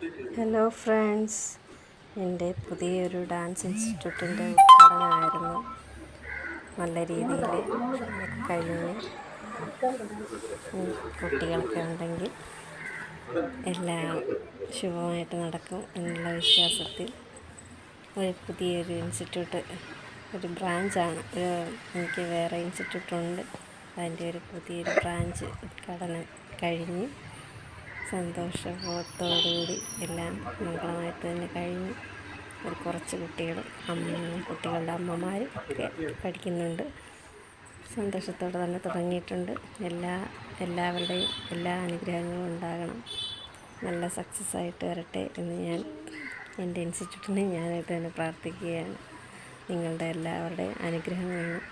Hello friends, എൻ്റെ പുതിയൊരു dance ഇൻസ്റ്റിറ്റ്യൂട്ടിൻ്റെ ഉദ്ഘാടനമായിരുന്നു. നല്ല രീതിയിൽ കഴിഞ്ഞ് കുട്ടികളൊക്കെ ഉണ്ടെങ്കിൽ എല്ലാം ശുഭമായിട്ട് നടക്കും എന്നുള്ള വിശ്വാസത്തിൽ പുതിയൊരു ഇൻസ്റ്റിറ്റ്യൂട്ട്, ഒരു ബ്രാഞ്ചാണ്. എനിക്ക് വേറെ ഇൻസ്റ്റിറ്റ്യൂട്ടുണ്ട്, അതിൻ്റെ ഒരു പുതിയൊരു ബ്രാഞ്ച് ഉദ്ഘാടനം കഴിഞ്ഞ് സന്തോഷത്തോടുകൂടി എല്ലാം മംഗളമായിട്ട് തന്നെ കഴിഞ്ഞു. ഒരു കുറച്ച് കുട്ടികളുടെ അമ്മമാരും ഒക്കെ പഠിക്കുന്നുണ്ട്. സന്തോഷത്തോടെ തന്നെ തുടങ്ങിയിട്ടുണ്ട്. എല്ലാവരുടെയും എല്ലാ അനുഗ്രഹങ്ങളും ഉണ്ടാകണം, നല്ല സക്സസ് ആയിട്ട് വരട്ടെ എന്ന് ഞാൻ എൻ്റെ ഇൻസ്റ്റിറ്റ്യൂട്ടിനെ ഞാനായിട്ട് തന്നെ പ്രാർത്ഥിക്കുകയാണ്. നിങ്ങളുടെ എല്ലാവരുടെയും അനുഗ്രഹം വേണം.